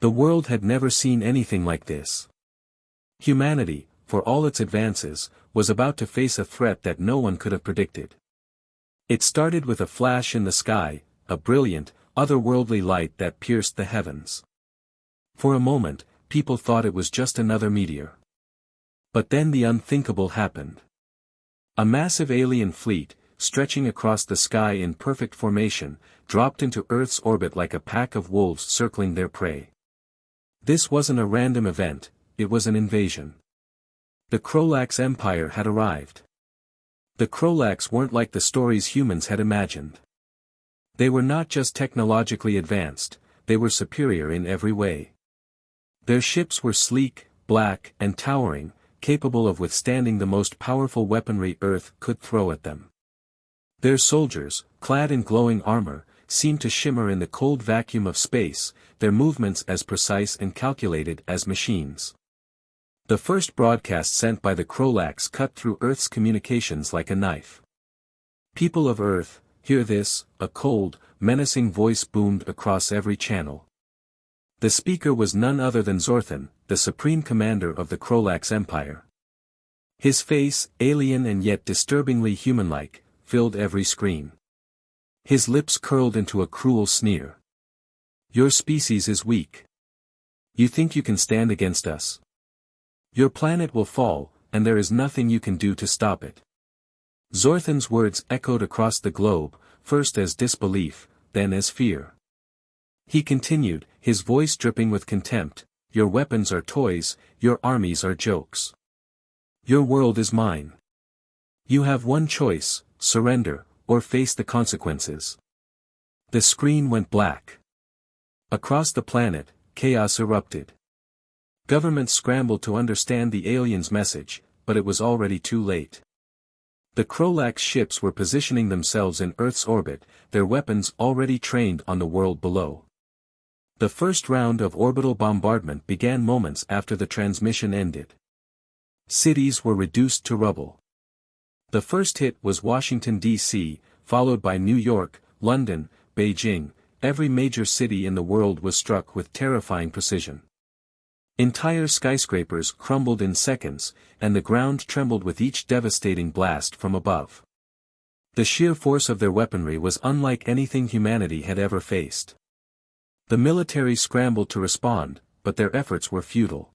The world had never seen anything like this. Humanity, for all its advances, was about to face a threat that no one could have predicted. It started with a flash in the sky, a brilliant, otherworldly light that pierced the heavens. For a moment, people thought it was just another meteor. But then the unthinkable happened. A massive alien fleet, stretching across the sky in perfect formation, dropped into Earth's orbit like a pack of wolves circling their prey. This wasn't a random event, it was an invasion. The Krolax Empire had arrived. The Krolax weren't like the stories humans had imagined. They were not just technologically advanced, they were superior in every way. Their ships were sleek, black, and towering, capable of withstanding the most powerful weaponry Earth could throw at them. Their soldiers, clad in glowing armor, seemed to shimmer in the cold vacuum of space, their movements as precise and calculated as machines. The first broadcast sent by the Krolax cut through Earth's communications like a knife. "People of Earth, hear this," a cold, menacing voice boomed across every channel. The speaker was none other than Zorthan, the supreme commander of the Krolax Empire. His face, alien and yet disturbingly human-like, filled every screen. His lips curled into a cruel sneer. "Your species is weak. You think you can stand against us? Your planet will fall, and there is nothing you can do to stop it." Zorthan's words echoed across the globe, first as disbelief, then as fear. He continued, his voice dripping with contempt, "Your weapons are toys, your armies are jokes. Your world is mine. You have one choice, surrender, or face the consequences." The screen went black. Across the planet, chaos erupted. Governments scrambled to understand the aliens' message, but it was already too late. The Krolax ships were positioning themselves in Earth's orbit, their weapons already trained on the world below. The first round of orbital bombardment began moments after the transmission ended. Cities were reduced to rubble. The first hit was Washington, D.C., followed by New York, London, Beijing. Every major city in the world was struck with terrifying precision. Entire skyscrapers crumbled in seconds, and the ground trembled with each devastating blast from above. The sheer force of their weaponry was unlike anything humanity had ever faced. The military scrambled to respond, but their efforts were futile.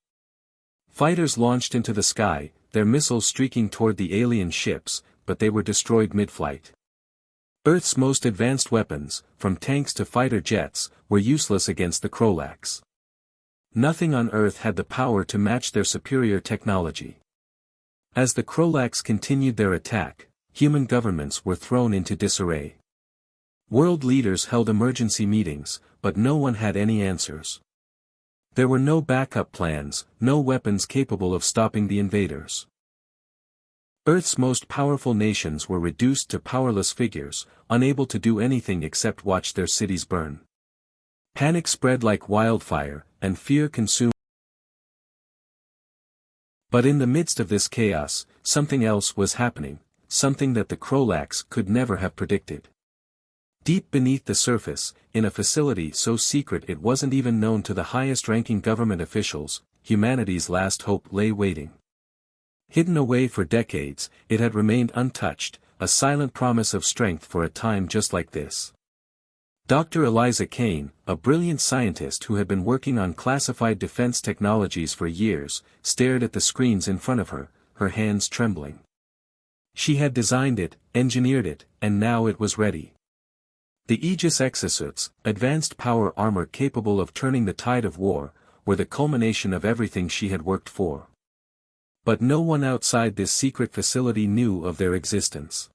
Fighters launched into the sky, their missiles streaking toward the alien ships, but they were destroyed mid-flight. Earth's most advanced weapons, from tanks to fighter jets, were useless against the Krolax. Nothing on Earth had the power to match their superior technology. As the Krolax continued their attack, human governments were thrown into disarray. World leaders held emergency meetings, but no one had any answers. There were no backup plans, no weapons capable of stopping the invaders. Earth's most powerful nations were reduced to powerless figures, unable to do anything except watch their cities burn. Panic spread like wildfire, and fear consumed. But in the midst of this chaos, something else was happening, something that the Krolax could never have predicted. Deep beneath the surface, in a facility so secret it wasn't even known to the highest-ranking government officials, humanity's last hope lay waiting. Hidden away for decades, it had remained untouched, a silent promise of strength for a time just like this. Dr. Eliza Kane, a brilliant scientist who had been working on classified defense technologies for years, stared at the screens in front of her, her hands trembling. She had designed it, engineered it, and now it was ready. The Aegis exosuits, advanced power armor capable of turning the tide of war, were the culmination of everything she had worked for. But no one outside this secret facility knew of their existence.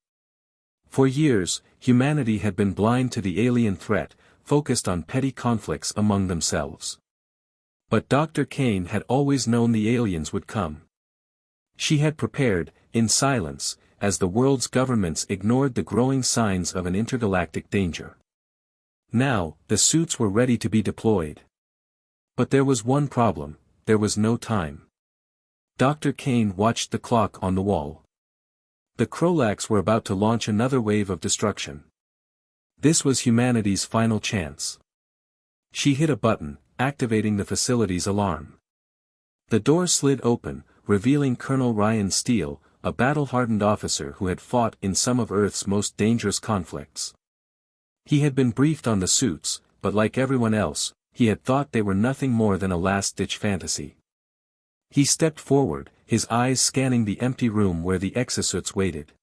For years, humanity had been blind to the alien threat, focused on petty conflicts among themselves. But Dr. Kane had always known the aliens would come. She had prepared, in silence, as the world's governments ignored the growing signs of an intergalactic danger. Now, the suits were ready to be deployed. But there was one problem: there was no time. Dr. Kane watched the clock on the wall. The Krolax were about to launch another wave of destruction. This was humanity's final chance. She hit a button, activating the facility's alarm. The door slid open, revealing Colonel Ryan Steele, a battle-hardened officer who had fought in some of Earth's most dangerous conflicts. He had been briefed on the suits, but like everyone else, he had thought they were nothing more than a last-ditch fantasy. He stepped forward, his eyes scanning the empty room where the exosuits waited.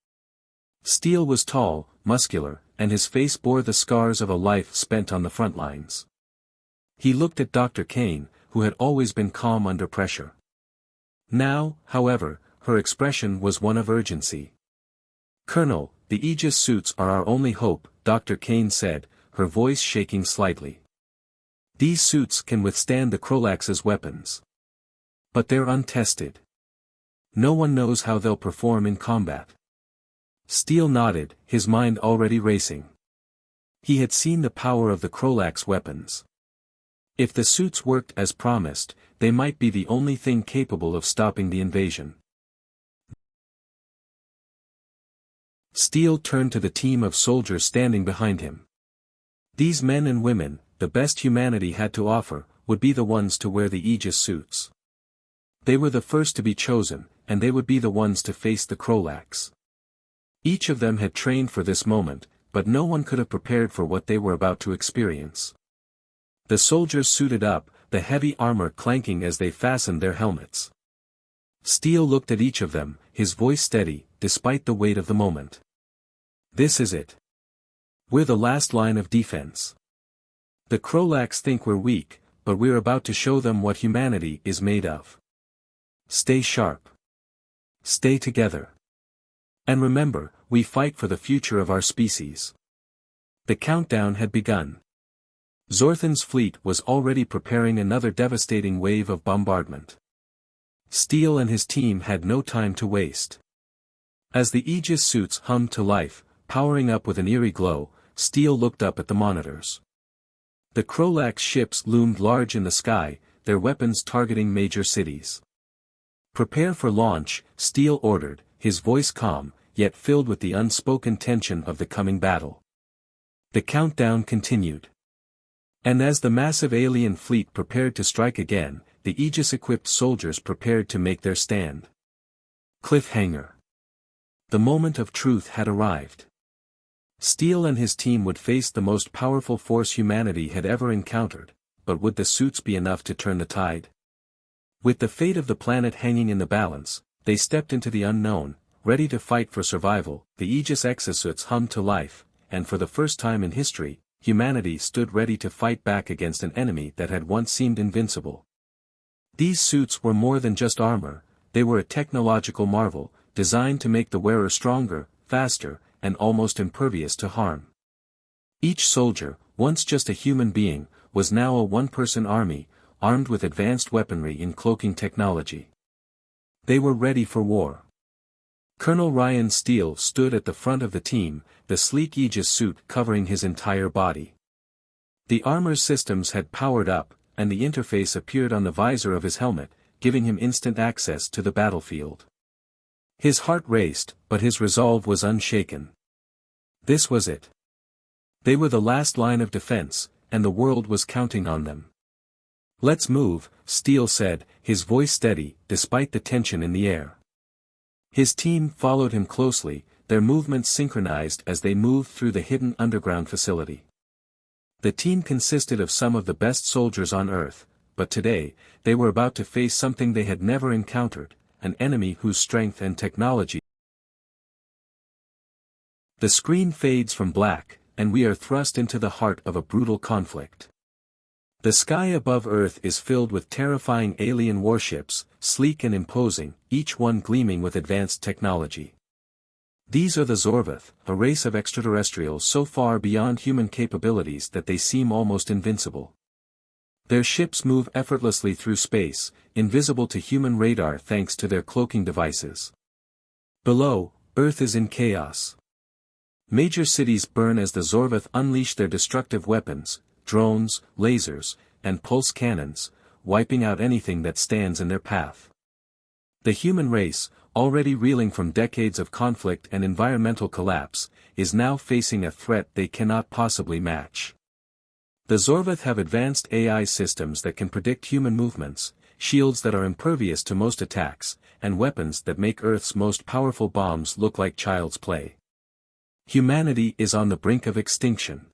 Steele was tall, muscular, and his face bore the scars of a life spent on the front lines. He looked at Dr. Kane, who had always been calm under pressure. Now, however, her expression was one of urgency. "Colonel, the Aegis suits are our only hope," Dr. Kane said, her voice shaking slightly. "These suits can withstand the Krolax's weapons. But they're untested. No one knows how they'll perform in combat." Steele nodded, his mind already racing. He had seen the power of the Krolax weapons. If the suits worked as promised, they might be the only thing capable of stopping the invasion. Steele turned to the team of soldiers standing behind him. These men and women, the best humanity had to offer, would be the ones to wear the Aegis suits. They were the first to be chosen, and they would be the ones to face the Krolax. Each of them had trained for this moment, but no one could have prepared for what they were about to experience. The soldiers suited up, the heavy armor clanking as they fastened their helmets. Steele looked at each of them, his voice steady, despite the weight of the moment. "This is it. We're the last line of defense. The Krolax think we're weak, but we're about to show them what humanity is made of. Stay sharp. Stay together. And remember, we fight for the future of our species." The countdown had begun. Zorthan's fleet was already preparing another devastating wave of bombardment. Steele and his team had no time to waste. As the Aegis suits hummed to life, powering up with an eerie glow, Steele looked up at the monitors. The Krolax ships loomed large in the sky, their weapons targeting major cities. "Prepare for launch," Steele ordered, his voice calm, yet filled with the unspoken tension of the coming battle. The countdown continued. And as the massive alien fleet prepared to strike again, the Aegis-equipped soldiers prepared to make their stand. Cliffhanger. The moment of truth had arrived. Steele and his team would face the most powerful force humanity had ever encountered, but would the suits be enough to turn the tide? With the fate of the planet hanging in the balance, they stepped into the unknown, ready to fight for survival. The Aegis exosuits hummed to life, and for the first time in history, humanity stood ready to fight back against an enemy that had once seemed invincible. These suits were more than just armor, they were a technological marvel, designed to make the wearer stronger, faster, and almost impervious to harm. Each soldier, once just a human being, was now a one-person army, armed with advanced weaponry and cloaking technology. They were ready for war. Colonel Ryan Steele stood at the front of the team, the sleek Aegis suit covering his entire body. The armor's systems had powered up, and the interface appeared on the visor of his helmet, giving him instant access to the battlefield. His heart raced, but his resolve was unshaken. This was it. They were the last line of defense, and the world was counting on them. "Let's move," Steele said, his voice steady, despite the tension in the air. His team followed him closely, their movements synchronized as they moved through the hidden underground facility. The team consisted of some of the best soldiers on Earth, but today, they were about to face something they had never encountered, an enemy whose strength and technology. The screen fades from black, and we are thrust into the heart of a brutal conflict. The sky above Earth is filled with terrifying alien warships, sleek and imposing, each one gleaming with advanced technology. These are the Zorvath, a race of extraterrestrials so far beyond human capabilities that they seem almost invincible. Their ships move effortlessly through space, invisible to human radar thanks to their cloaking devices. Below, Earth is in chaos. Major cities burn as the Zorvath unleash their destructive weapons, drones, lasers, and pulse cannons, wiping out anything that stands in their path. The human race, already reeling from decades of conflict and environmental collapse, is now facing a threat they cannot possibly match. The Zorvath have advanced AI systems that can predict human movements, shields that are impervious to most attacks, and weapons that make Earth's most powerful bombs look like child's play. Humanity is on the brink of extinction.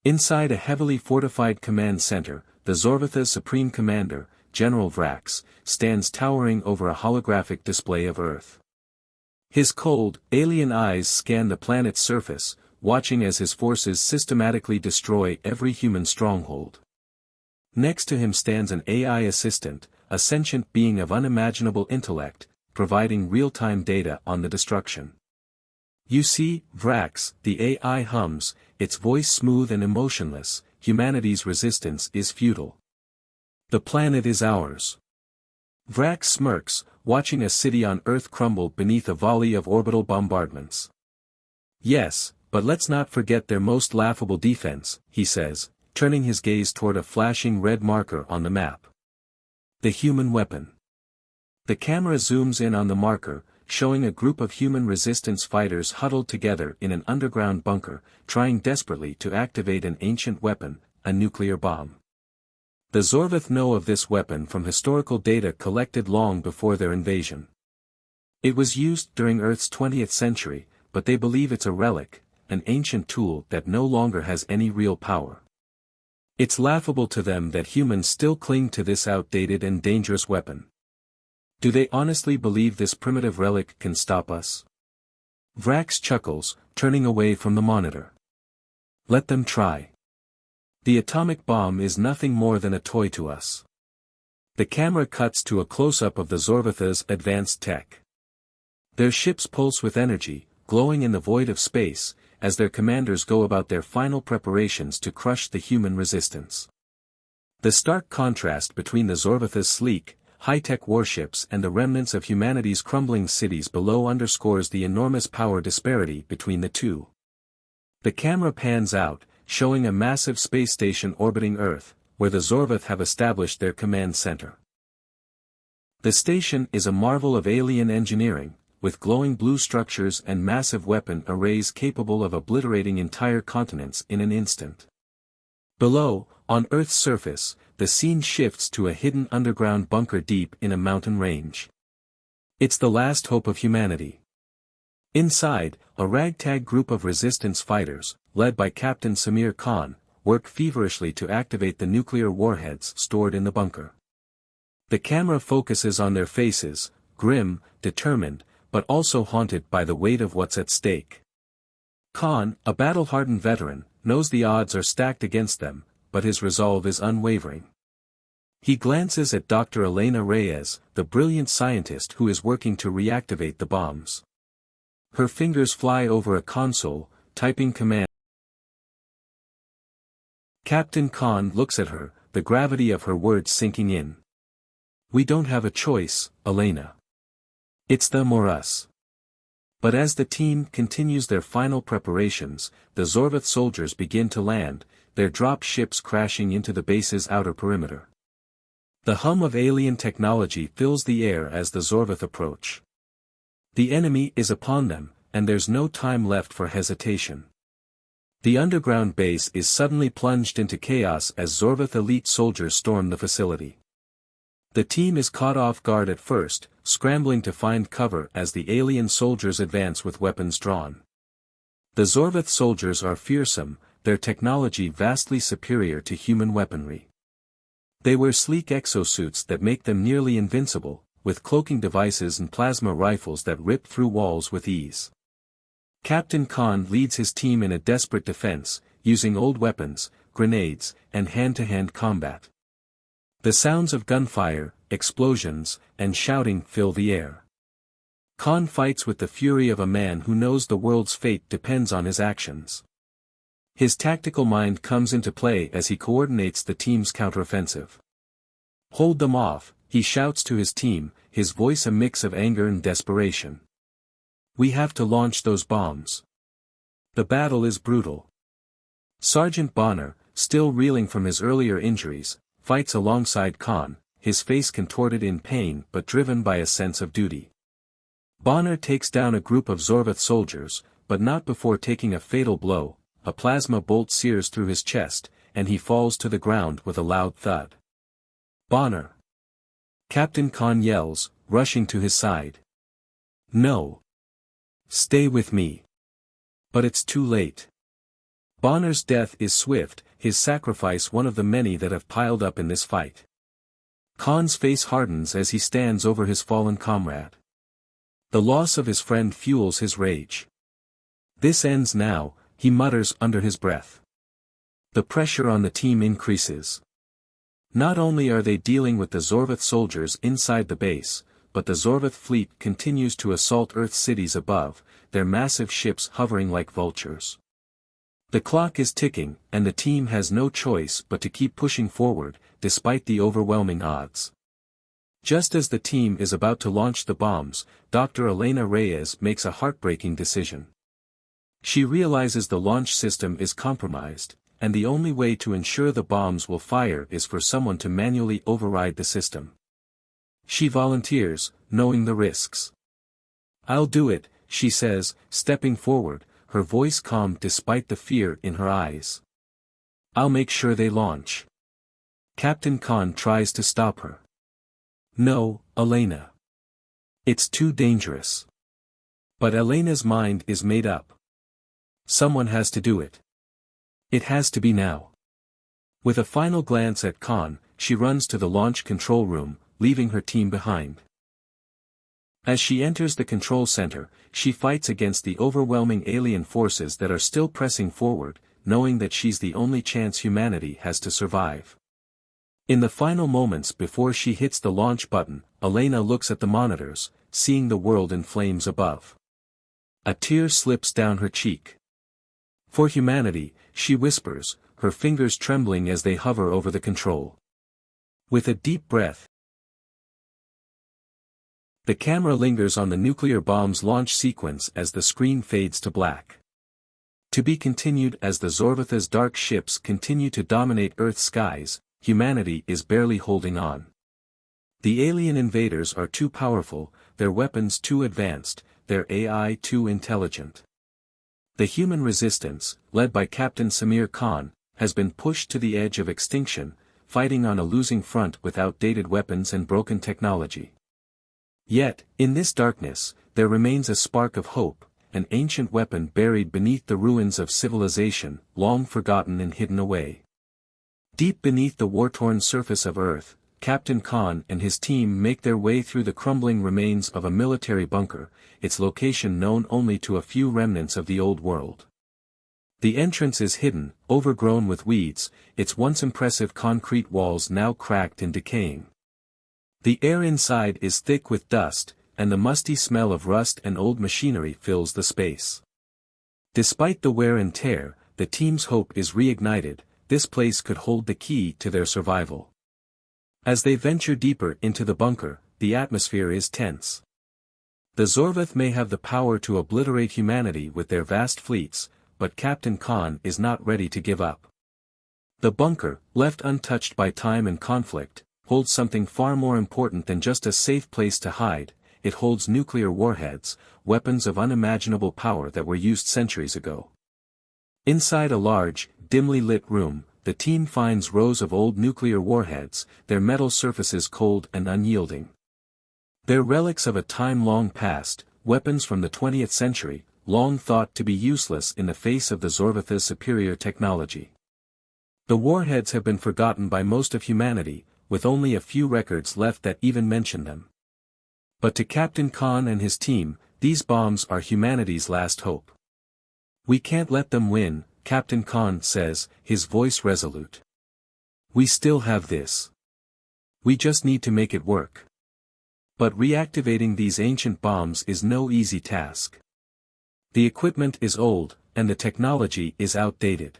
Inside a heavily fortified command center, the Zorvath's supreme commander, General Vrax, stands towering over a holographic display of Earth. His cold, alien eyes scan the planet's surface, watching as his forces systematically destroy every human stronghold. Next to him stands an AI assistant, a sentient being of unimaginable intellect, providing real-time data on the destruction. "You see, Vrax," the AI hums, its voice smooth and emotionless, "humanity's resistance is futile. The planet is ours." Vrax smirks, watching a city on Earth crumble beneath a volley of orbital bombardments. "Yes, but let's not forget their most laughable defense," he says, turning his gaze toward a flashing red marker on the map. The human weapon. The camera zooms in on the marker, showing a group of human resistance fighters huddled together in an underground bunker, trying desperately to activate an ancient weapon, a nuclear bomb. The Zorvath know of this weapon from historical data collected long before their invasion. It was used during Earth's 20th century, but they believe it's a relic, an ancient tool that no longer has any real power. It's laughable to them that humans still cling to this outdated and dangerous weapon. Do they honestly believe this primitive relic can stop us? Vrax chuckles, turning away from the monitor. Let them try. The atomic bomb is nothing more than a toy to us. The camera cuts to a close-up of the Zorvath's advanced tech. Their ships pulse with energy, glowing in the void of space, as their commanders go about their final preparations to crush the human resistance. The stark contrast between the Zorvath's sleek, high-tech warships and the remnants of humanity's crumbling cities below underscores the enormous power disparity between the two. The camera pans out, showing a massive space station orbiting Earth, where the Zorvath have established their command center. The station is a marvel of alien engineering, with glowing blue structures and massive weapon arrays capable of obliterating entire continents in an instant. Below, on Earth's surface, the scene shifts to a hidden underground bunker deep in a mountain range. It's the last hope of humanity. Inside, a ragtag group of resistance fighters, led by Captain Samir Khan, work feverishly to activate the nuclear warheads stored in the bunker. The camera focuses on their faces, grim, determined, but also haunted by the weight of what's at stake. Khan, a battle-hardened veteran, knows the odds are stacked against them, but his resolve is unwavering. He glances at Dr. Elena Reyes, the brilliant scientist who is working to reactivate the bombs. Her fingers fly over a console, typing commands. Captain Khan looks at her, the gravity of her words sinking in. "We don't have a choice, Elena. It's them or us." But as the team continues their final preparations, the Zorvath soldiers begin to land, their drop ships crashing into the base's outer perimeter. The hum of alien technology fills the air as the Zorvath approach. The enemy is upon them, and there's no time left for hesitation. The underground base is suddenly plunged into chaos as Zorvath elite soldiers storm the facility. The team is caught off guard at first, scrambling to find cover as the alien soldiers advance with weapons drawn. The Zorvath soldiers are fearsome, their technology vastly superior to human weaponry. They wear sleek exosuits that make them nearly invincible, with cloaking devices and plasma rifles that rip through walls with ease. Captain Khan leads his team in a desperate defense, using old weapons, grenades, and hand-to-hand combat. The sounds of gunfire, explosions, and shouting fill the air. Khan fights with the fury of a man who knows the world's fate depends on his actions. His tactical mind comes into play as he coordinates the team's counteroffensive. "Hold them off," he shouts to his team, his voice a mix of anger and desperation. "We have to launch those bombs." The battle is brutal. Sergeant Bonner, still reeling from his earlier injuries, fights alongside Khan, his face contorted in pain but driven by a sense of duty. Bonner takes down a group of Zorvath soldiers, but not before taking a fatal blow. A plasma bolt sears through his chest, and he falls to the ground with a loud thud. Bonner! Captain Khan yells, rushing to his side. No! Stay with me! But it's too late. Bonner's death is swift, his sacrifice one of the many that have piled up in this fight. Khan's face hardens as he stands over his fallen comrade. The loss of his friend fuels his rage. This ends now, he mutters under his breath. The pressure on the team increases. Not only are they dealing with the Zorvath soldiers inside the base, but the Zorvath fleet continues to assault Earth's cities above, their massive ships hovering like vultures. The clock is ticking, and the team has no choice but to keep pushing forward, despite the overwhelming odds. Just as the team is about to launch the bombs, Dr. Elena Reyes makes a heartbreaking decision. She realizes the launch system is compromised, and the only way to ensure the bombs will fire is for someone to manually override the system. She volunteers, knowing the risks. "I'll do it," she says, stepping forward, her voice calm despite the fear in her eyes. "I'll make sure they launch." Captain Khan tries to stop her. "No, Elena. It's too dangerous." But Elena's mind is made up. Someone has to do it. It has to be now. With a final glance at Khan, she runs to the launch control room, leaving her team behind. As she enters the control center, she fights against the overwhelming alien forces that are still pressing forward, knowing that she's the only chance humanity has to survive. In the final moments before she hits the launch button, Elena looks at the monitors, seeing the world in flames above. A tear slips down her cheek. "For humanity," she whispers, her fingers trembling as they hover over the control. With a deep breath, the camera lingers on the nuclear bomb's launch sequence as the screen fades to black. To be continued. As the Zorvatha's dark ships continue to dominate Earth's skies, humanity is barely holding on. The alien invaders are too powerful, their weapons too advanced, their AI too intelligent. The human resistance, led by Captain Samir Khan, has been pushed to the edge of extinction, fighting on a losing front with outdated weapons and broken technology. Yet, in this darkness, there remains a spark of hope, an ancient weapon buried beneath the ruins of civilization, long forgotten and hidden away. Deep beneath the war-torn surface of Earth, Captain Khan and his team make their way through the crumbling remains of a military bunker, its location known only to a few remnants of the old world. The entrance is hidden, overgrown with weeds, its once impressive concrete walls now cracked and decaying. The air inside is thick with dust, and the musty smell of rust and old machinery fills the space. Despite the wear and tear, the team's hope is reignited. This place could hold the key to their survival. As they venture deeper into the bunker, the atmosphere is tense. The Zorvath may have the power to obliterate humanity with their vast fleets, but Captain Khan is not ready to give up. The bunker, left untouched by time and conflict, holds something far more important than just a safe place to hide. It holds nuclear warheads, weapons of unimaginable power that were used centuries ago. Inside a large, dimly lit room, the team finds rows of old nuclear warheads, their metal surfaces cold and unyielding. They're relics of a time long past, weapons from the 20th century, long thought to be useless in the face of the Zorvatha's superior technology. The warheads have been forgotten by most of humanity, with only a few records left that even mention them. But to Captain Khan and his team, these bombs are humanity's last hope. "We can't let them win," Captain Khan says, his voice resolute. "We still have this. We just need to make it work." But reactivating these ancient bombs is no easy task. The equipment is old, and the technology is outdated.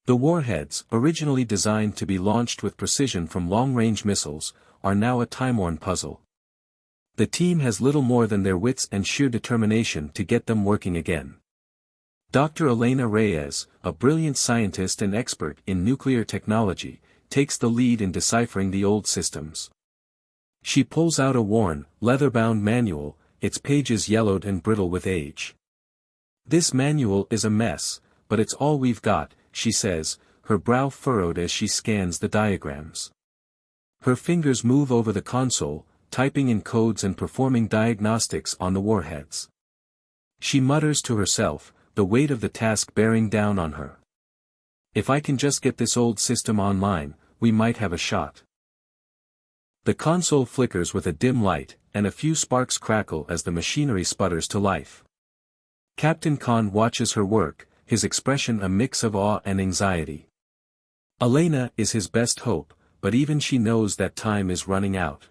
The warheads, originally designed to be launched with precision from long-range missiles, are now a time-worn puzzle. The team has little more than their wits and sheer determination to get them working again. Dr. Elena Reyes, a brilliant scientist and expert in nuclear technology, takes the lead in deciphering the old systems. She pulls out a worn, leather-bound manual, its pages yellowed and brittle with age. "This manual is a mess, but it's all we've got," she says, her brow furrowed as she scans the diagrams. Her fingers move over the console, typing in codes and performing diagnostics on the warheads. She mutters to herself, the weight of the task bearing down on her. If I can just get this old system online, we might have a shot. The console flickers with a dim light, and a few sparks crackle as the machinery sputters to life. Captain Khan watches her work, his expression a mix of awe and anxiety. Elena is his best hope, but even she knows that time is running out.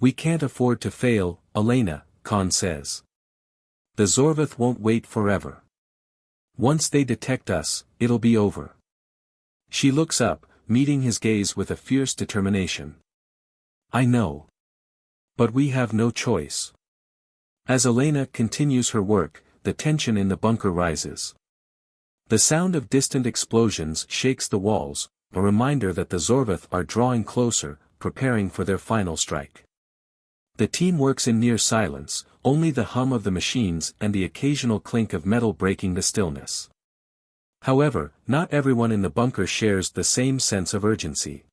We can't afford to fail, Elena, Khan says. The Zorvath won't wait forever. Once they detect us, it'll be over. She looks up, meeting his gaze with a fierce determination. I know. But we have no choice. As Elena continues her work, the tension in the bunker rises. The sound of distant explosions shakes the walls, a reminder that the Zorvath are drawing closer, preparing for their final strike. The team works in near silence, only the hum of the machines and the occasional clink of metal breaking the stillness. However, not everyone in the bunker shares the same sense of urgency.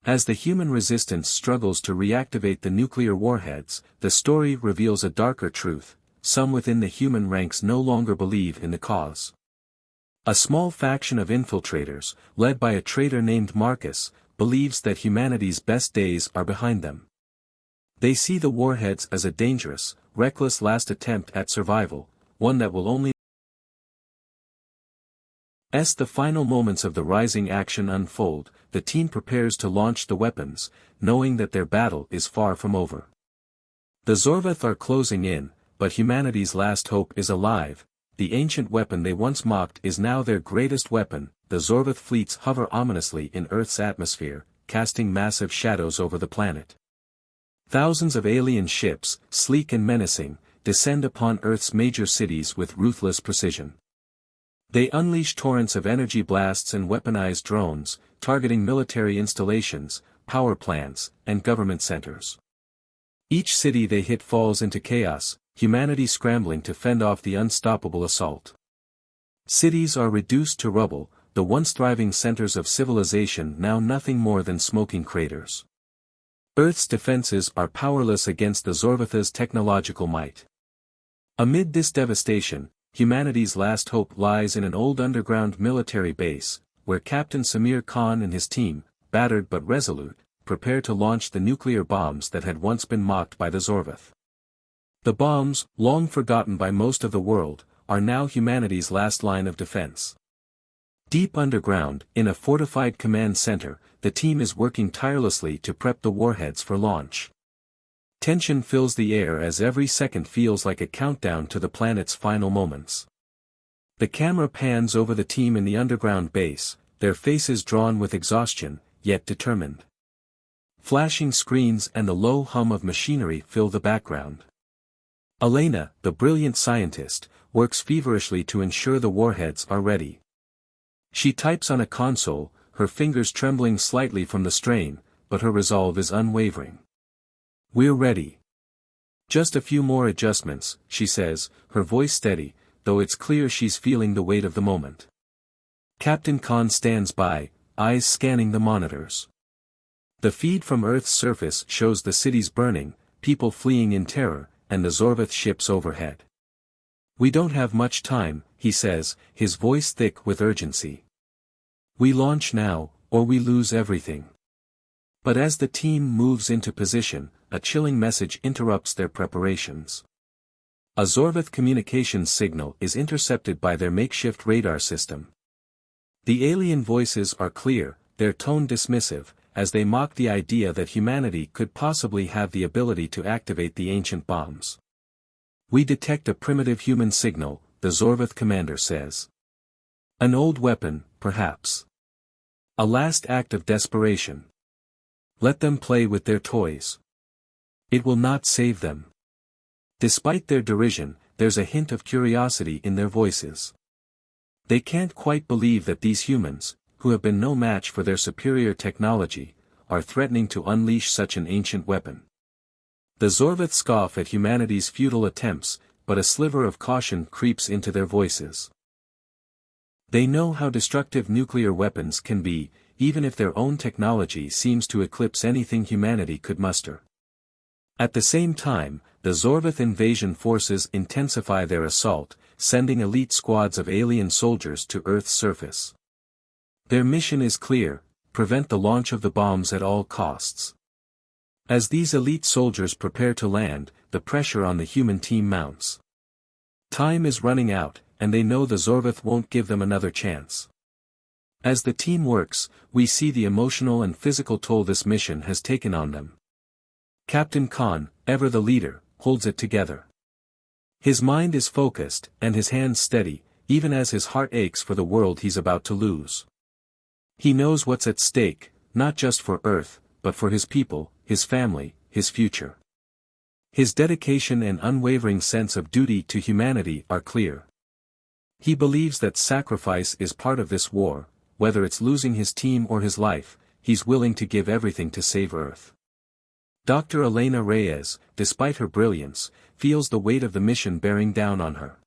As the human resistance struggles to reactivate the nuclear warheads, the story reveals a darker truth: some within the human ranks no longer believe in the cause. A small faction of infiltrators, led by a traitor named Marcus, believes that humanity's best days are behind them. They see the warheads as a dangerous, reckless last attempt at survival, one that will only As the final moments of the rising action unfold, the team prepares to launch the weapons, knowing that their battle is far from over. The Zorvath are closing in, but humanity's last hope is alive. The ancient weapon they once mocked is now their greatest weapon. The Zorvath fleets hover ominously in Earth's atmosphere, casting massive shadows over the planet. Thousands of alien ships, sleek and menacing, descend upon Earth's major cities with ruthless precision. They unleash torrents of energy blasts and weaponized drones, targeting military installations, power plants, and government centers. Each city they hit falls into chaos, humanity scrambling to fend off the unstoppable assault. Cities are reduced to rubble, the once thriving centers of civilization now nothing more than smoking craters. Earth's defenses are powerless against the Zorvath's technological might. Amid this devastation, humanity's last hope lies in an old underground military base, where Captain Samir Khan and his team, battered but resolute, prepare to launch the nuclear bombs that had once been mocked by the Zorvath. The bombs, long forgotten by most of the world, are now humanity's last line of defense. Deep underground, in a fortified command center, the team is working tirelessly to prep the warheads for launch. Tension fills the air as every second feels like a countdown to the planet's final moments. The camera pans over the team in the underground base, their faces drawn with exhaustion, yet determined. Flashing screens and the low hum of machinery fill the background. Elena, the brilliant scientist, works feverishly to ensure the warheads are ready. She types on a console, her fingers trembling slightly from the strain, but her resolve is unwavering. We're ready. Just a few more adjustments, she says, her voice steady, though it's clear she's feeling the weight of the moment. Captain Khan stands by, eyes scanning the monitors. The feed from Earth's surface shows the cities burning, people fleeing in terror, and the Zorvath ships overhead. We don't have much time, he says, his voice thick with urgency. We launch now, or we lose everything. But as the team moves into position, a chilling message interrupts their preparations. A Zorvath communications signal is intercepted by their makeshift radar system. The alien voices are clear, their tone dismissive, as they mock the idea that humanity could possibly have the ability to activate the ancient bombs. We detect a primitive human signal, the Zorvath commander says. An old weapon, perhaps. A last act of desperation. Let them play with their toys. It will not save them. Despite their derision, there's a hint of curiosity in their voices. They can't quite believe that these humans, who have been no match for their superior technology, are threatening to unleash such an ancient weapon. The Zorvath scoff at humanity's futile attempts, but a sliver of caution creeps into their voices. They know how destructive nuclear weapons can be, even if their own technology seems to eclipse anything humanity could muster. At the same time, the Zorvath invasion forces intensify their assault, sending elite squads of alien soldiers to Earth's surface. Their mission is clear: prevent the launch of the bombs at all costs. As these elite soldiers prepare to land, the pressure on the human team mounts. Time is running out, and they know the Zorvath won't give them another chance. As the team works, we see the emotional and physical toll this mission has taken on them. Captain Khan, ever the leader, holds it together. His mind is focused, and his hands steady, even as his heart aches for the world he's about to lose. He knows what's at stake, not just for Earth, but for his people, his family, his future. His dedication and unwavering sense of duty to humanity are clear. He believes that sacrifice is part of this war, whether it's losing his team or his life, he's willing to give everything to save Earth. Dr. Elena Reyes, despite her brilliance, feels the weight of the mission bearing down on her.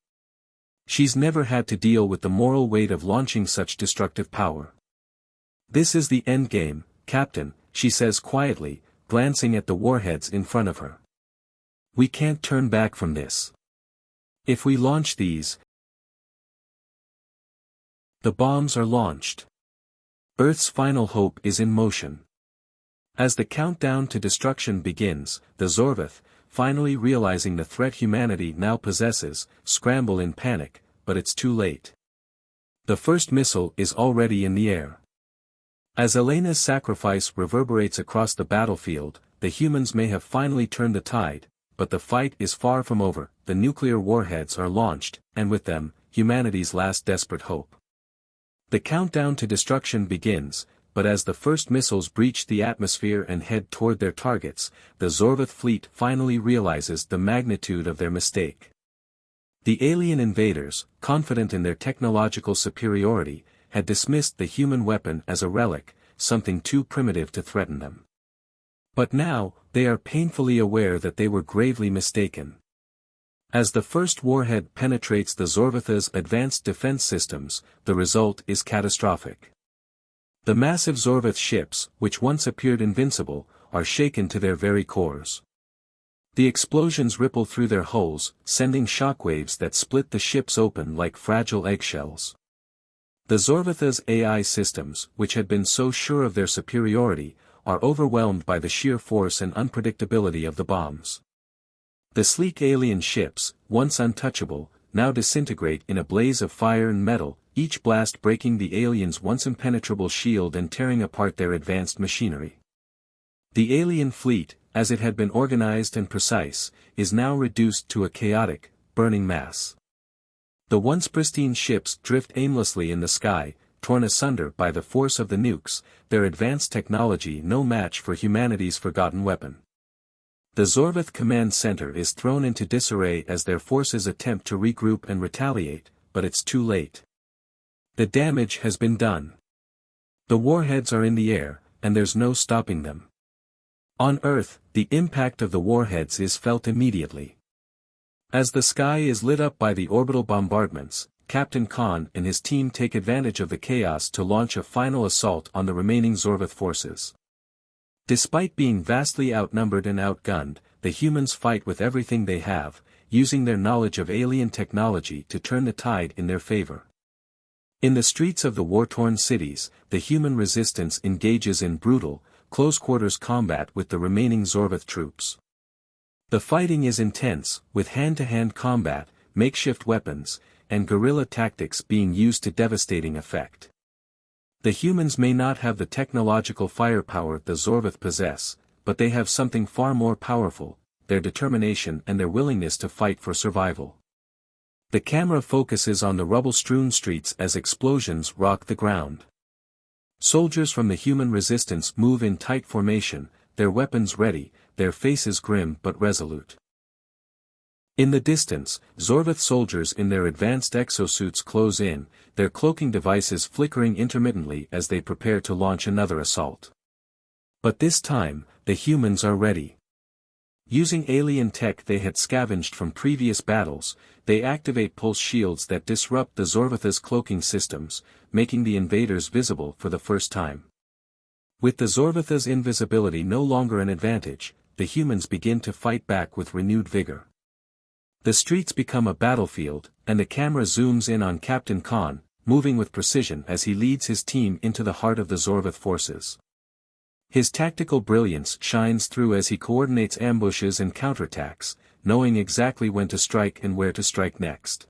She's never had to deal with the moral weight of launching such destructive power. "This is the endgame, Captain," she says quietly, glancing at the warheads in front of her. "We can't turn back from this. If we launch these..." The bombs are launched. Earth's final hope is in motion. As the countdown to destruction begins, the Zorvath, finally realizing the threat humanity now possesses, scramble in panic, but it's too late. The first missile is already in the air. As Elena's sacrifice reverberates across the battlefield, the humans may have finally turned the tide, but the fight is far from over. The nuclear warheads are launched, and with them, humanity's last desperate hope. The countdown to destruction begins, but as the first missiles breach the atmosphere and head toward their targets, the Zorvath fleet finally realizes the magnitude of their mistake. The alien invaders, confident in their technological superiority, had dismissed the human weapon as a relic, something too primitive to threaten them. But now, they are painfully aware that they were gravely mistaken. As the first warhead penetrates the Zorvath's advanced defense systems, the result is catastrophic. The massive Zorvath ships, which once appeared invincible, are shaken to their very cores. The explosions ripple through their hulls, sending shockwaves that split the ships open like fragile eggshells. The Zorvath's AI systems, which had been so sure of their superiority, are overwhelmed by the sheer force and unpredictability of the bombs. The sleek alien ships, once untouchable, now disintegrate in a blaze of fire and metal, each blast breaking the aliens' once impenetrable shield and tearing apart their advanced machinery. The alien fleet, as it had been organized and precise, is now reduced to a chaotic, burning mass. The once pristine ships drift aimlessly in the sky, torn asunder by the force of the nukes, their advanced technology no match for humanity's forgotten weapon. The Zorvath command center is thrown into disarray as their forces attempt to regroup and retaliate, but it's too late. The damage has been done. The warheads are in the air, and there's no stopping them. On Earth, the impact of the warheads is felt immediately. As the sky is lit up by the orbital bombardments, Captain Khan and his team take advantage of the chaos to launch a final assault on the remaining Zorvath forces. Despite being vastly outnumbered and outgunned, the humans fight with everything they have, using their knowledge of alien technology to turn the tide in their favor. In the streets of the war-torn cities, the human resistance engages in brutal, close-quarters combat with the remaining Zorvath troops. The fighting is intense, with hand-to-hand combat, makeshift weapons, and guerrilla tactics being used to devastating effect. The humans may not have the technological firepower the Zorvath possess, but they have something far more powerful: their determination and their willingness to fight for survival. The camera focuses on the rubble-strewn streets as explosions rock the ground. Soldiers from the human resistance move in tight formation, their weapons ready, their faces grim but resolute. In the distance, Zorvath soldiers in their advanced exosuits close in, their cloaking devices flickering intermittently as they prepare to launch another assault. But this time, the humans are ready. Using alien tech they had scavenged from previous battles, they activate pulse shields that disrupt the Zorvatha's cloaking systems, making the invaders visible for the first time. With the Zorvatha's invisibility no longer an advantage, the humans begin to fight back with renewed vigor. The streets become a battlefield, and the camera zooms in on Captain Khan, moving with precision as he leads his team into the heart of the Zorvath forces. His tactical brilliance shines through as he coordinates ambushes and counterattacks, knowing exactly when to strike and where to strike next.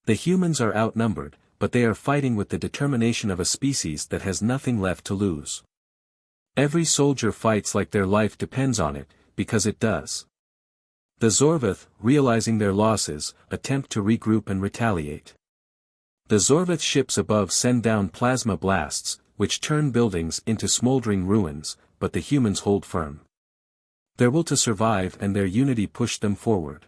The humans are outnumbered, but they are fighting with the determination of a species that has nothing left to lose. Every soldier fights like their life depends on it, because it does. The Zorvath, realizing their losses, attempt to regroup and retaliate. The Zorvath ships above send down plasma blasts, which turn buildings into smoldering ruins, but the humans hold firm. Their will to survive and their unity push them forward.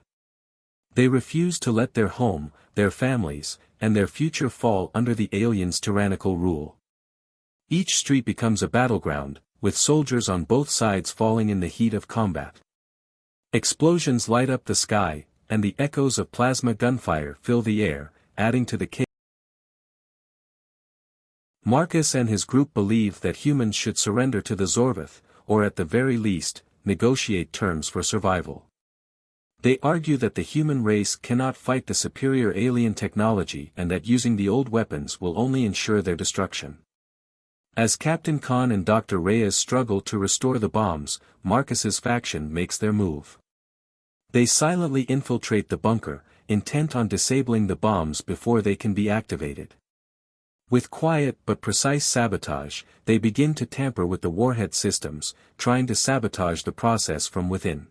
They refuse to let their home, their families, and their future fall under the aliens' tyrannical rule. Each street becomes a battleground, with soldiers on both sides falling in the heat of combat. Explosions light up the sky, and the echoes of plasma gunfire fill the air, adding to the chaos. Marcus and his group believe that humans should surrender to the Zorvath, or at the very least, negotiate terms for survival. They argue that the human race cannot fight the superior alien technology and that using the old weapons will only ensure their destruction. As Captain Khan and Dr. Reyes struggle to restore the bombs, Marcus's faction makes their move. They silently infiltrate the bunker, intent on disabling the bombs before they can be activated. With quiet but precise sabotage, they begin to tamper with the warhead systems, trying to sabotage the process from within.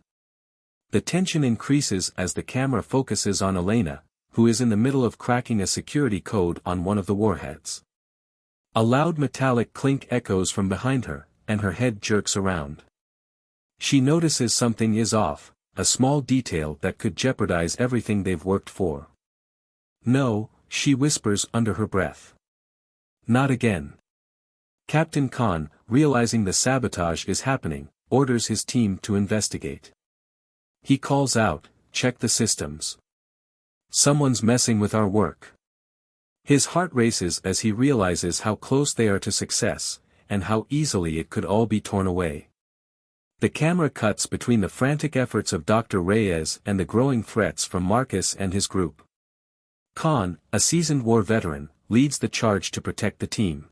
The tension increases as the camera focuses on Elena, who is in the middle of cracking a security code on one of the warheads. A loud metallic clink echoes from behind her, and her head jerks around. She notices something is off, a small detail that could jeopardize everything they've worked for. "No," she whispers under her breath. "Not again." Captain Khan, realizing the sabotage is happening, orders his team to investigate. He calls out, "Check the systems. Someone's messing with our work." His heart races as he realizes how close they are to success, and how easily it could all be torn away. The camera cuts between the frantic efforts of Dr. Reyes and the growing threats from Marcus and his group. Khan, a seasoned war veteran, leads the charge to protect the team.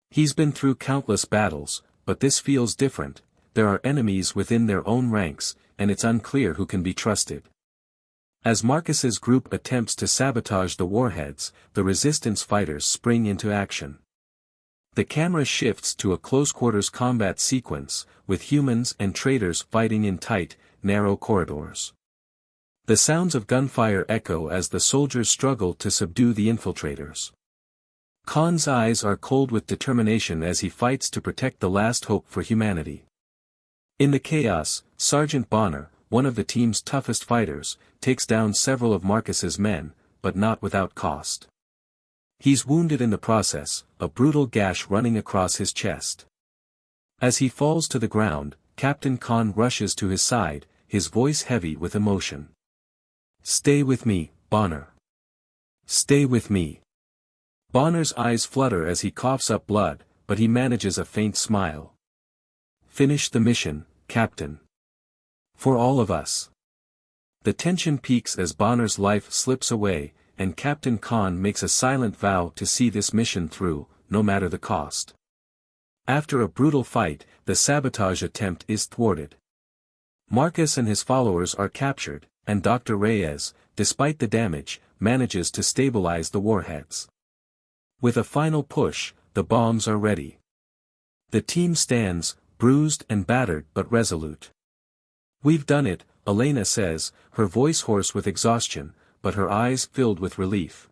He's been through countless battles, but this feels different. There are enemies within their own ranks, and it's unclear who can be trusted. As Marcus's group attempts to sabotage the warheads, the resistance fighters spring into action. The camera shifts to a close-quarters combat sequence, with humans and traitors fighting in tight, narrow corridors. The sounds of gunfire echo as the soldiers struggle to subdue the infiltrators. Khan's eyes are cold with determination as he fights to protect the last hope for humanity. In the chaos, Sergeant Bonner, one of the team's toughest fighters, takes down several of Marcus's men, but not without cost. He's wounded in the process, a brutal gash running across his chest. As he falls to the ground, Captain Khan rushes to his side, his voice heavy with emotion. "Stay with me, Bonner. Stay with me." Bonner's eyes flutter as he coughs up blood, but he manages a faint smile. "Finish the mission, Captain. For all of us." The tension peaks as Bonner's life slips away, and Captain Khan makes a silent vow to see this mission through, no matter the cost. After a brutal fight, the sabotage attempt is thwarted. Marcus and his followers are captured, and Dr. Reyes, despite the damage, manages to stabilize the warheads. With a final push, the bombs are ready. The team stands, bruised and battered but resolute. "We've done it," Elena says, her voice hoarse with exhaustion, but her eyes filled with relief.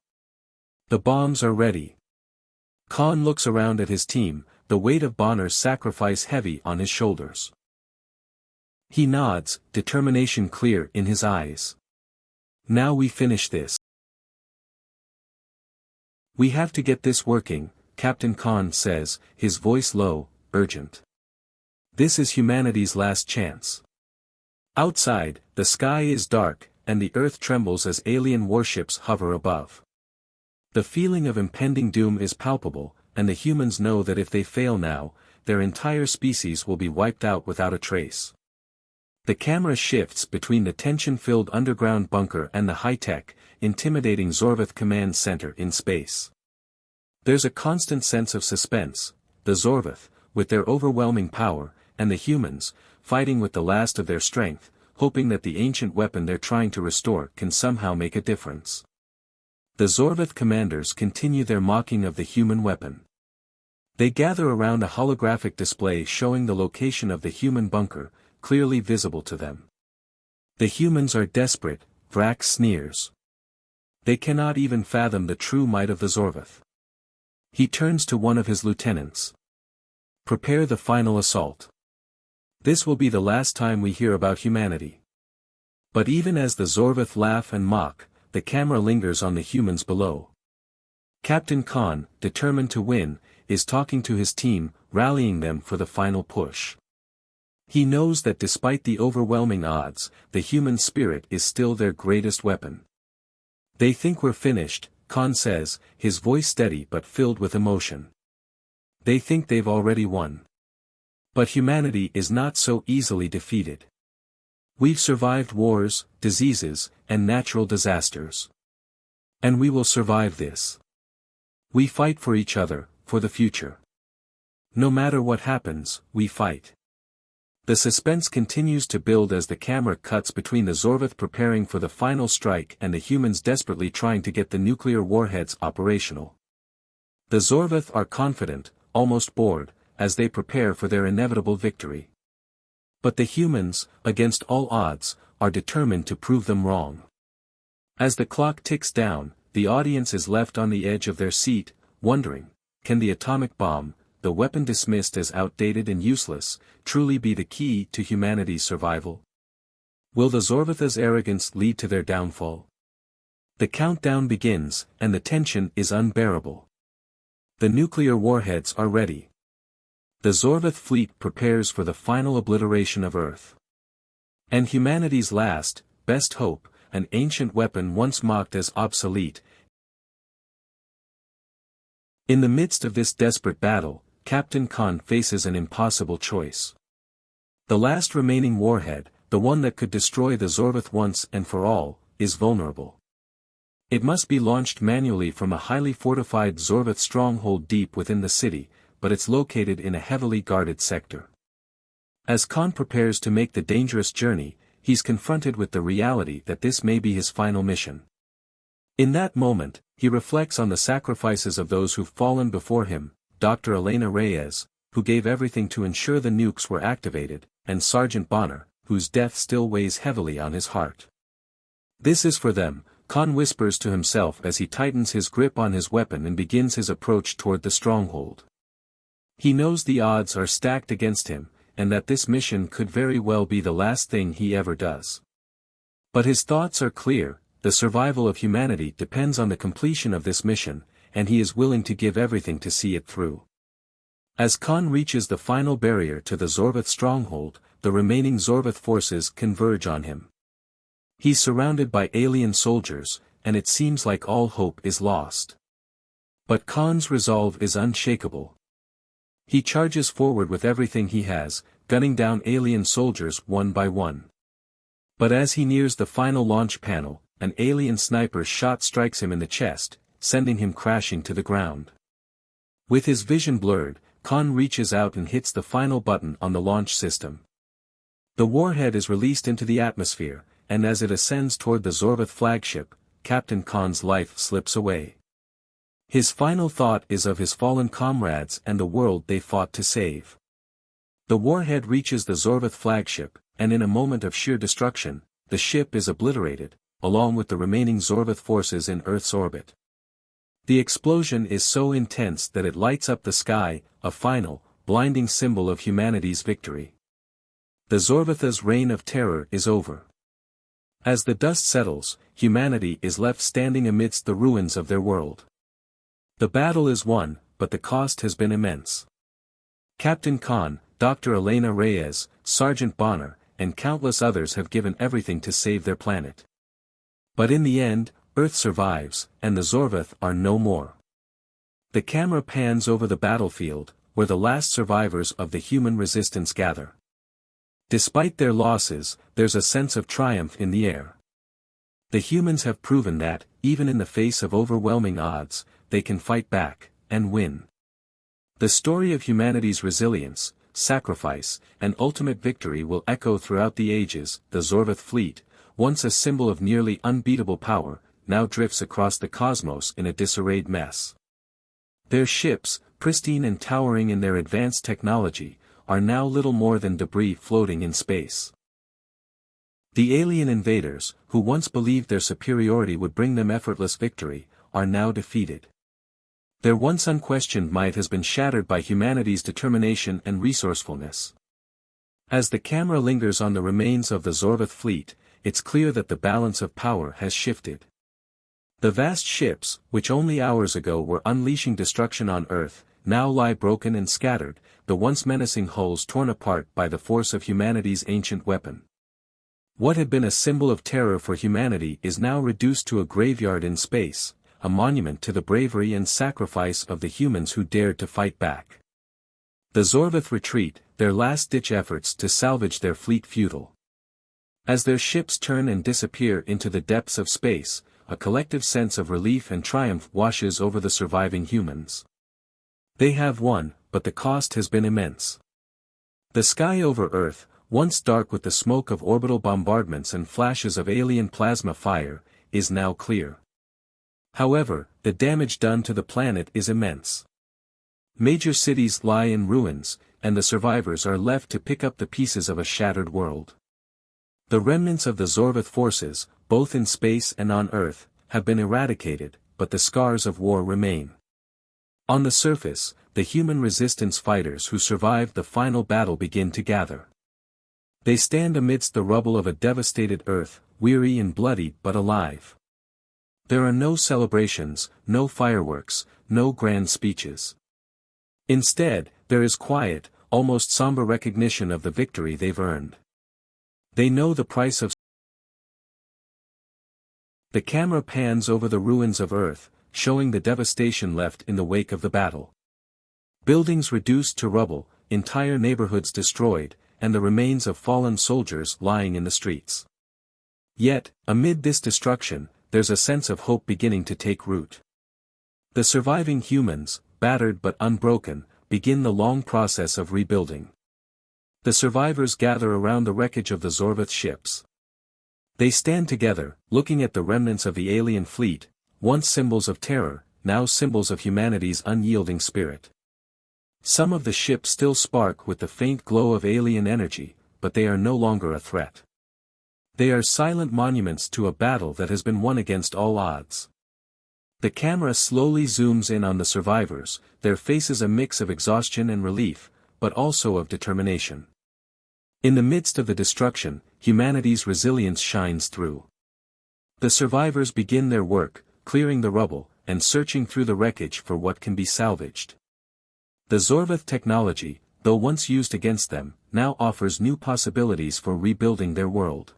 "The bombs are ready." Khan looks around at his team, the weight of Bonner's sacrifice heavy on his shoulders. He nods, determination clear in his eyes. "Now we finish this. We have to get this working," Captain Khan says, his voice low, urgent. "This is humanity's last chance. Outside, the sky is dark, and the earth trembles as alien warships hover above. The feeling of impending doom is palpable, and the humans know that if they fail now, their entire species will be wiped out without a trace. The camera shifts between the tension-filled underground bunker and the high-tech, intimidating Zorvath command center in space. There's a constant sense of suspense, the Zorvath, with their overwhelming power, and the humans, fighting with the last of their strength, hoping that the ancient weapon they're trying to restore can somehow make a difference. The Zorvath commanders continue their mocking of the human weapon. They gather around a holographic display showing the location of the human bunker, clearly visible to them. The humans are desperate, Vrax sneers. They cannot even fathom the true might of the Zorvath. He turns to one of his lieutenants. Prepare the final assault. This will be the last time we hear about humanity. But even as the Zorvath laugh and mock, the camera lingers on the humans below. Captain Khan, determined to win, is talking to his team, rallying them for the final push. He knows that despite the overwhelming odds, the human spirit is still their greatest weapon. They think we're finished, Khan says, his voice steady but filled with emotion. They think they've already won. But humanity is not so easily defeated. We've survived wars, diseases, and natural disasters. And we will survive this. We fight for each other, for the future. No matter what happens, we fight. The suspense continues to build as the camera cuts between the Zorvath preparing for the final strike and the humans desperately trying to get the nuclear warheads operational. The Zorvath are confident, almost bored, as they prepare for their inevitable victory. But the humans, against all odds, are determined to prove them wrong. As the clock ticks down, the audience is left on the edge of their seat, wondering, can the atomic bomb, the weapon dismissed as outdated and useless, truly be the key to humanity's survival? Will the Zorvath's arrogance lead to their downfall? The countdown begins, and the tension is unbearable. The nuclear warheads are ready. The Zorvath fleet prepares for the final obliteration of Earth. And humanity's last, best hope, an ancient weapon once mocked as obsolete. In the midst of this desperate battle, Captain Khan faces an impossible choice. The last remaining warhead, the one that could destroy the Zorvath once and for all, is vulnerable. It must be launched manually from a highly fortified Zorvath stronghold deep within the city, but it's located in a heavily guarded sector. As Khan prepares to make the dangerous journey, he's confronted with the reality that this may be his final mission. In that moment, he reflects on the sacrifices of those who've fallen before him, Dr. Elena Reyes, who gave everything to ensure the nukes were activated, and Sergeant Bonner, whose death still weighs heavily on his heart. This is for them, Khan whispers to himself as he tightens his grip on his weapon and begins his approach toward the stronghold. He knows the odds are stacked against him, and that this mission could very well be the last thing he ever does. But his thoughts are clear, the survival of humanity depends on the completion of this mission, and he is willing to give everything to see it through. As Khan reaches the final barrier to the Zorvath stronghold, the remaining Zorvath forces converge on him. He's surrounded by alien soldiers, and it seems like all hope is lost. But Khan's resolve is unshakable. He charges forward with everything he has, gunning down alien soldiers one by one. But as he nears the final launch panel, an alien sniper's shot strikes him in the chest, sending him crashing to the ground. With his vision blurred, Khan reaches out and hits the final button on the launch system. The warhead is released into the atmosphere, and as it ascends toward the Zorvath flagship, Captain Khan's life slips away. His final thought is of his fallen comrades and the world they fought to save. The warhead reaches the Zorvath flagship, and in a moment of sheer destruction, the ship is obliterated, along with the remaining Zorvath forces in Earth's orbit. The explosion is so intense that it lights up the sky, a final, blinding symbol of humanity's victory. The Zorvath's reign of terror is over. As the dust settles, humanity is left standing amidst the ruins of their world. The battle is won, but the cost has been immense. Captain Khan, Dr. Elena Reyes, Sergeant Bonner, and countless others have given everything to save their planet. But in the end, Earth survives, and the Zorvath are no more. The camera pans over the battlefield, where the last survivors of the human resistance gather. Despite their losses, there's a sense of triumph in the air. The humans have proven that, even in the face of overwhelming odds, they can fight back, and win. The story of humanity's resilience, sacrifice, and ultimate victory will echo throughout the ages. The Zorvath fleet, once a symbol of nearly unbeatable power, now drifts across the cosmos in a disarrayed mess. Their ships, pristine and towering in their advanced technology, are now little more than debris floating in space. The alien invaders, who once believed their superiority would bring them effortless victory, are now defeated. Their once unquestioned might has been shattered by humanity's determination and resourcefulness. As the camera lingers on the remains of the Zorvath fleet, it's clear that the balance of power has shifted. The vast ships, which only hours ago were unleashing destruction on Earth, now lie broken and scattered, the once menacing hulls torn apart by the force of humanity's ancient weapon. What had been a symbol of terror for humanity is now reduced to a graveyard in space, a monument to the bravery and sacrifice of the humans who dared to fight back. The Zorvath retreat, their last-ditch efforts to salvage their fleet futile. As their ships turn and disappear into the depths of space, a collective sense of relief and triumph washes over the surviving humans. They have won, but the cost has been immense. The sky over Earth, once dark with the smoke of orbital bombardments and flashes of alien plasma fire, is now clear. However, the damage done to the planet is immense. Major cities lie in ruins, and the survivors are left to pick up the pieces of a shattered world. The remnants of the Zorvath forces, both in space and on Earth, have been eradicated, but the scars of war remain. On the surface, the human resistance fighters who survived the final battle begin to gather. They stand amidst the rubble of a devastated Earth, weary and bloody but alive. There are no celebrations, no fireworks, no grand speeches. Instead, there is quiet, almost somber recognition of the victory they've earned. They know the price of. The camera pans over the ruins of Earth, showing the devastation left in the wake of the battle. Buildings reduced to rubble, entire neighborhoods destroyed, and the remains of fallen soldiers lying in the streets. Yet, amid this destruction, there's a sense of hope beginning to take root. The surviving humans, battered but unbroken, begin the long process of rebuilding. The survivors gather around the wreckage of the Zorvath ships. They stand together, looking at the remnants of the alien fleet, once symbols of terror, now symbols of humanity's unyielding spirit. Some of the ships still spark with the faint glow of alien energy, but they are no longer a threat. They are silent monuments to a battle that has been won against all odds. The camera slowly zooms in on the survivors, their faces a mix of exhaustion and relief, but also of determination. In the midst of the destruction, humanity's resilience shines through. The survivors begin their work, clearing the rubble, and searching through the wreckage for what can be salvaged. The Zorvath technology, though once used against them, now offers new possibilities for rebuilding their world.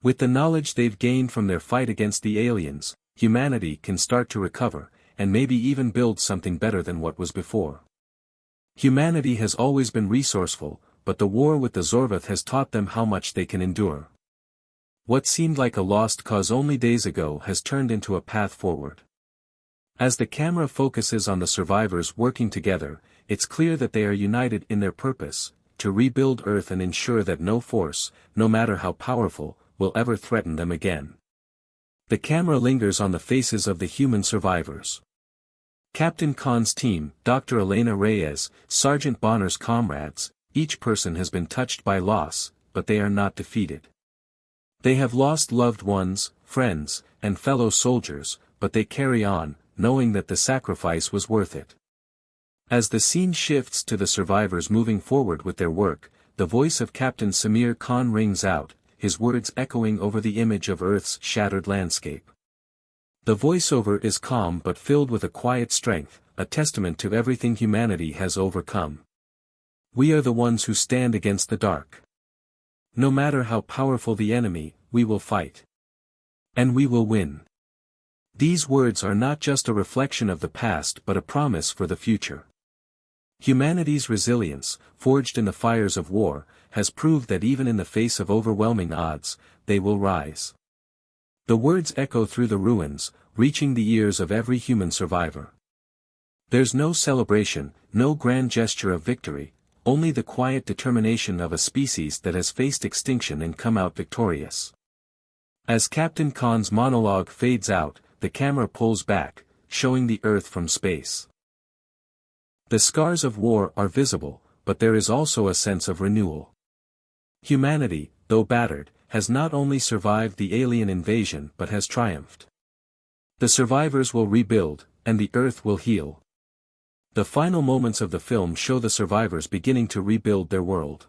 With the knowledge they've gained from their fight against the aliens, humanity can start to recover, and maybe even build something better than what was before. Humanity has always been resourceful, but the war with the Zorvath has taught them how much they can endure. What seemed like a lost cause only days ago has turned into a path forward. As the camera focuses on the survivors working together, it's clear that they are united in their purpose, to rebuild Earth and ensure that no force, no matter how powerful, will ever threaten them again. The camera lingers on the faces of the human survivors. Captain Khan's team, Dr. Elena Reyes, Sergeant Bonner's comrades, each person has been touched by loss, but they are not defeated. They have lost loved ones, friends, and fellow soldiers, but they carry on, knowing that the sacrifice was worth it. As the scene shifts to the survivors moving forward with their work, the voice of Captain Samir Khan rings out, his words echoing over the image of Earth's shattered landscape. The voiceover is calm but filled with a quiet strength, a testament to everything humanity has overcome. We are the ones who stand against the dark. No matter how powerful the enemy, we will fight. And we will win. These words are not just a reflection of the past but a promise for the future. Humanity's resilience, forged in the fires of war, has proved that even in the face of overwhelming odds, they will rise. The words echo through the ruins, reaching the ears of every human survivor. There's no celebration, no grand gesture of victory, only the quiet determination of a species that has faced extinction and come out victorious. As Captain Khan's monologue fades out, the camera pulls back, showing the Earth from space. The scars of war are visible, but there is also a sense of renewal. Humanity, though battered, has not only survived the alien invasion but has triumphed. The survivors will rebuild, and the Earth will heal. The final moments of the film show the survivors beginning to rebuild their world.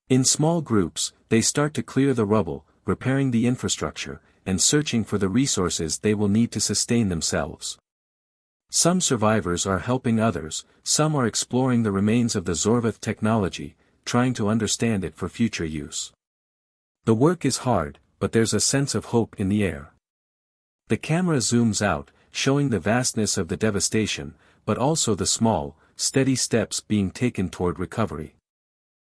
In small groups, they start to clear the rubble, repairing the infrastructure, and searching for the resources they will need to sustain themselves. Some survivors are helping others, some are exploring the remains of the Zorvath technology, trying to understand it for future use. The work is hard, but there's a sense of hope in the air. The camera zooms out, showing the vastness of the devastation, but also the small, steady steps being taken toward recovery.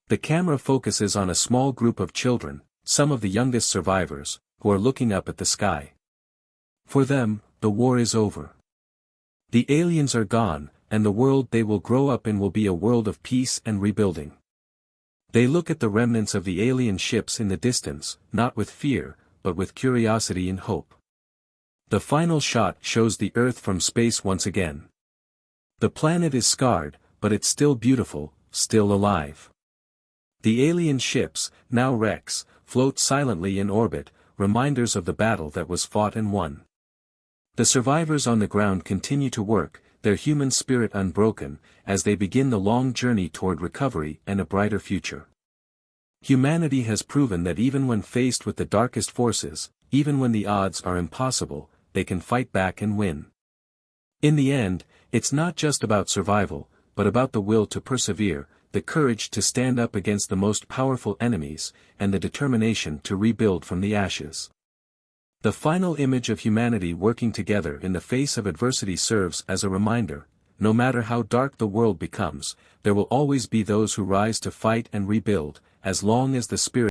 The camera focuses on a small group of children, some of the youngest survivors, who are looking up at the sky. For them, the war is over. The aliens are gone, and the world they will grow up in will be a world of peace and rebuilding. They look at the remnants of the alien ships in the distance, not with fear, but with curiosity and hope. The final shot shows the Earth from space once again. The planet is scarred, but it's still beautiful, still alive. The alien ships, now wrecks, float silently in orbit, reminders of the battle that was fought and won. The survivors on the ground continue to work, their human spirit unbroken, as they begin the long journey toward recovery and a brighter future. Humanity has proven that even when faced with the darkest forces, even when the odds are impossible, they can fight back and win. In the end, it's not just about survival, but about the will to persevere, the courage to stand up against the most powerful enemies, and the determination to rebuild from the ashes. The final image of humanity working together in the face of adversity serves as a reminder: no matter how dark the world becomes, there will always be those who rise to fight and rebuild, as long as the spirit